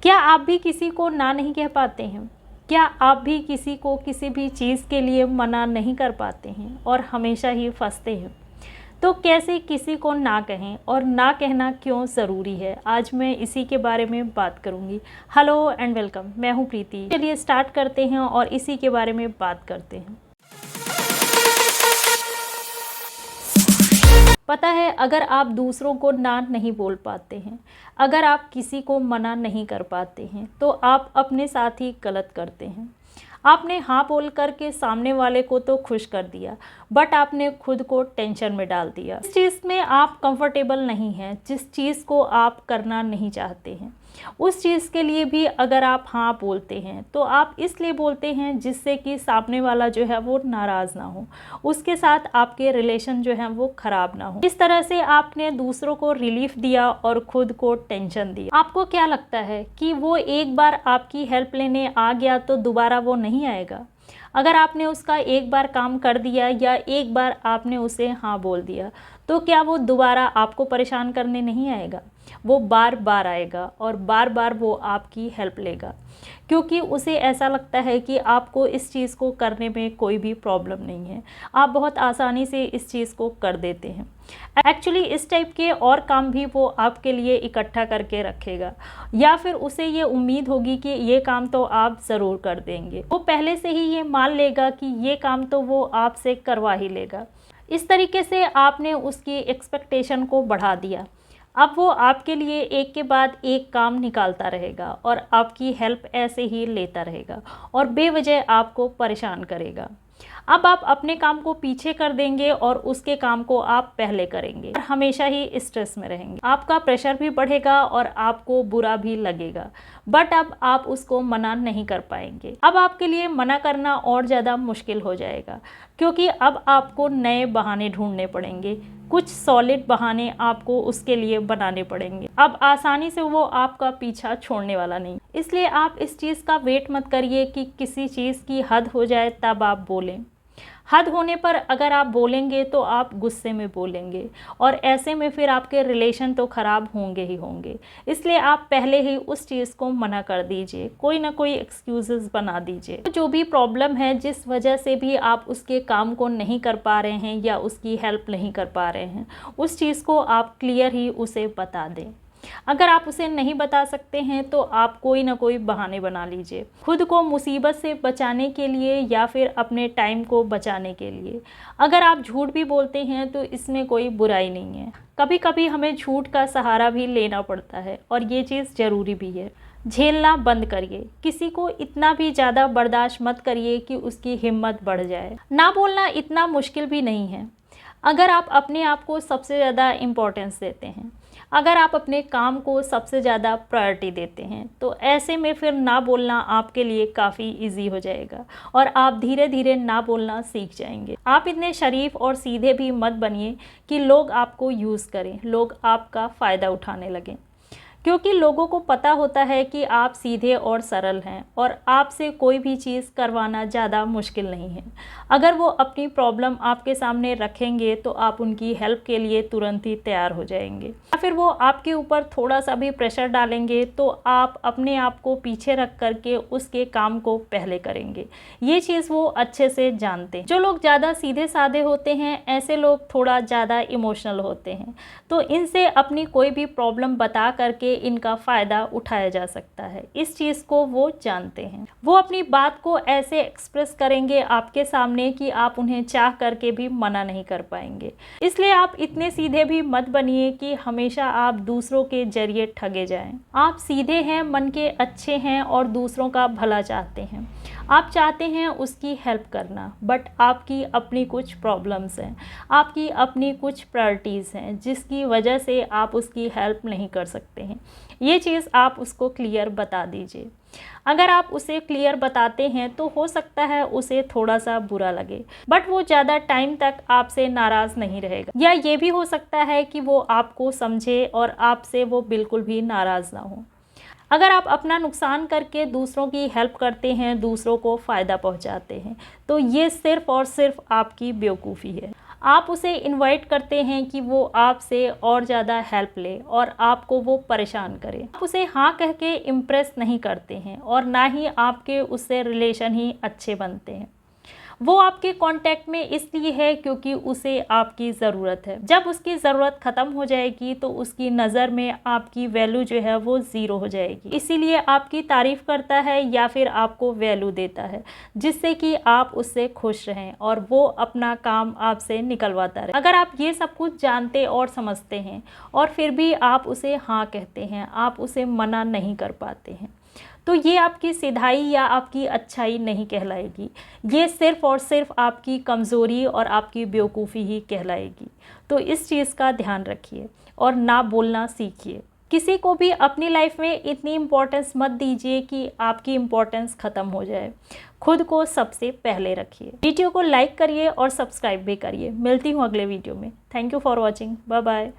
क्या आप भी किसी को ना नहीं कह पाते हैं? क्या आप भी किसी को किसी भी चीज़ के लिए मना नहीं कर पाते हैं और हमेशा ही फंसते हैं? तो कैसे किसी को ना कहें और ना कहना क्यों ज़रूरी है, आज मैं इसी के बारे में बात करूंगी। हेलो एंड वेलकम, मैं हूं प्रीति। चलिए स्टार्ट करते हैं और इसी के बारे में बात करते हैं। पता है, अगर आप दूसरों को ना नहीं बोल पाते हैं, अगर आप किसी को मना नहीं कर पाते हैं, तो आप अपने साथ ही गलत करते हैं। आपने हाँ बोल करके सामने वाले को तो खुश कर दिया, बट आपने खुद को टेंशन में डाल दिया। इस चीज़ में आप कंफर्टेबल नहीं हैं, जिस चीज़ को आप करना नहीं चाहते हैं, उस चीज़ के लिए भी अगर आप हाँ बोलते हैं तो आप इसलिए बोलते हैं जिससे कि सामने वाला जो है वो नाराज़ ना हो, उसके साथ आपके रिलेशन जो है वो ख़राब ना हो। इस तरह से आपने दूसरों को रिलीफ दिया और खुद को टेंशन दी। आपको क्या लगता है कि वो एक बार आपकी हेल्प लेने आ गया तो दोबारा वो नहीं आएगा? अगर आपने उसका एक बार काम कर दिया या एक बार आपने उसे हाँ बोल दिया, तो क्या वो दोबारा आपको परेशान करने नहीं आएगा? वो बार बार आएगा और बार बार वो आपकी हेल्प लेगा, क्योंकि उसे ऐसा लगता है कि आपको इस चीज़ को करने में कोई भी प्रॉब्लम नहीं है, आप बहुत आसानी से इस चीज़ को कर देते हैं। एक्चुअली इस टाइप के और काम भी वो आपके लिए इकट्ठा करके रखेगा, या फिर उसे ये उम्मीद होगी कि ये काम तो आप ज़रूर कर देंगे। वो पहले से ही ये मान लेगा कि ये काम तो वो आपसे करवा ही लेगा। इस तरीके से आपने उसकी एक्सपेक्टेशन को बढ़ा दिया। अब वो आपके लिए एक के बाद एक काम निकालता रहेगा और आपकी हेल्प ऐसे ही लेता रहेगा और बेवजह आपको परेशान करेगा। अब आप अपने काम को पीछे कर देंगे और उसके काम को आप पहले करेंगे और हमेशा ही स्ट्रेस में रहेंगे। आपका प्रेशर भी बढ़ेगा और आपको बुरा भी लगेगा, बट अब आप उसको मना नहीं कर पाएंगे। अब आपके लिए मना करना और ज़्यादा मुश्किल हो जाएगा, क्योंकि अब आपको नए बहाने ढूंढने पड़ेंगे, कुछ सॉलिड बहाने आपको उसके लिए बनाने पड़ेंगे। अब आसानी से वो आपका पीछा छोड़ने वाला नहीं, इसलिए आप इस चीज़ का वेट मत करिए कि किसी चीज़ की हद हो जाए तब आप बोलें। हद होने पर अगर आप बोलेंगे तो आप गुस्से में बोलेंगे और ऐसे में फिर आपके रिलेशन तो ख़राब होंगे ही होंगे। इसलिए आप पहले ही उस चीज़ को मना कर दीजिए, कोई ना कोई एक्सक्यूज़ेस बना दीजिए। जो भी प्रॉब्लम है, जिस वजह से भी आप उसके काम को नहीं कर पा रहे हैं या उसकी हेल्प नहीं कर पा रहे हैं, उस चीज़ को आप क्लियर ही उसे बता दें। अगर आप उसे नहीं बता सकते हैं तो आप कोई ना कोई बहाने बना लीजिए, खुद को मुसीबत से बचाने के लिए या फिर अपने टाइम को बचाने के लिए। अगर आप झूठ भी बोलते हैं तो इसमें कोई बुराई नहीं है। कभी कभी हमें झूठ का सहारा भी लेना पड़ता है और ये चीज़ ज़रूरी भी है। झेलना बंद करिए, किसी को इतना भी ज़्यादा बर्दाश्त मत करिए कि उसकी हिम्मत बढ़ जाए। ना बोलना इतना मुश्किल भी नहीं है, अगर आप अपने आप को सबसे ज़्यादा इम्पोर्टेंस देते हैं, अगर आप अपने काम को सबसे ज़्यादा प्रायोरिटी देते हैं, तो ऐसे में फिर ना बोलना आपके लिए काफ़ी इजी हो जाएगा और आप धीरे धीरे ना बोलना सीख जाएंगे। आप इतने शरीफ और सीधे भी मत बनिए कि लोग आपको यूज़ करें, लोग आपका फ़ायदा उठाने लगें, क्योंकि लोगों को पता होता है कि आप सीधे और सरल हैं और आपसे कोई भी चीज़ करवाना ज़्यादा मुश्किल नहीं है। अगर वो अपनी प्रॉब्लम आपके सामने रखेंगे तो आप उनकी हेल्प के लिए तुरंत ही तैयार हो जाएंगे, या फिर वो आपके ऊपर थोड़ा सा भी प्रेशर डालेंगे तो आप अपने आप को पीछे रख करके उसके काम को पहले करेंगे। ये चीज़ वो अच्छे से जानते हैं। जो लोग ज़्यादा सीधे साधे होते हैं, ऐसे लोग थोड़ा ज़्यादा इमोशनल होते हैं, तो इनसे अपनी कोई भी प्रॉब्लम बता करके इनका फ़ायदा उठाया जा सकता है। इस चीज़ को वो जानते हैं। वो अपनी बात को ऐसे एक्सप्रेस करेंगे आपके सामने कि आप उन्हें चाह करके भी मना नहीं कर पाएंगे। इसलिए आप इतने सीधे भी मत बनिए कि हमेशा आप दूसरों के जरिए ठगे जाएं। आप सीधे हैं, मन के अच्छे हैं और दूसरों का भला चाहते हैं। आप चाहते हैं उसकी हेल्प करना, बट आपकी अपनी कुछ प्रॉब्लम्स हैं, आपकी अपनी कुछ प्रायोरिटीज़ हैं, जिसकी वजह से आप उसकी हेल्प नहीं कर सकते हैं। ये चीज़ आप उसको क्लियर बता दीजिए। अगर आप उसे क्लियर बताते हैं तो हो सकता है उसे थोड़ा सा बुरा लगे, बट वो ज़्यादा टाइम तक आपसे नाराज़ नहीं रहेगा। या ये भी हो सकता है कि वो आपको समझे और आपसे वो बिल्कुल भी नाराज़ ना हो। अगर आप अपना नुकसान करके दूसरों की हेल्प करते हैं, दूसरों को फ़ायदा पहुंचाते हैं, तो ये सिर्फ़ और सिर्फ आपकी बेवकूफ़ी है। आप उसे इनवाइट करते हैं कि वो आपसे और ज़्यादा हेल्प ले और आपको वो परेशान करे। आप उसे हाँ कह के इम्प्रेस नहीं करते हैं और ना ही आपके उससे रिलेशन ही अच्छे बनते हैं। वो आपके कांटेक्ट में इसलिए है क्योंकि उसे आपकी ज़रूरत है। जब उसकी ज़रूरत ख़त्म हो जाएगी तो उसकी नज़र में आपकी वैल्यू जो है वो ज़ीरो हो जाएगी। इसीलिए आपकी तारीफ़ करता है या फिर आपको वैल्यू देता है, जिससे कि आप उससे खुश रहें और वो अपना काम आपसे निकलवाता रहे। अगर आप ये सब कुछ जानते और समझते हैं और फिर भी आप उसे हाँ कहते हैं, आप उसे मना नहीं कर पाते हैं, तो ये आपकी सीधाई या आपकी अच्छाई नहीं कहलाएगी। ये सिर्फ़ और सिर्फ आपकी कमज़ोरी और आपकी बेवकूफ़ी ही कहलाएगी। तो इस चीज़ का ध्यान रखिए और ना बोलना सीखिए। किसी को भी अपनी लाइफ में इतनी इम्पोर्टेंस मत दीजिए कि आपकी इम्पोर्टेंस ख़त्म हो जाए। खुद को सबसे पहले रखिए। वीडियो को लाइक करिए और सब्सक्राइब भी करिए। मिलती हूँ अगले वीडियो में। Thank you for watching. Bye bye.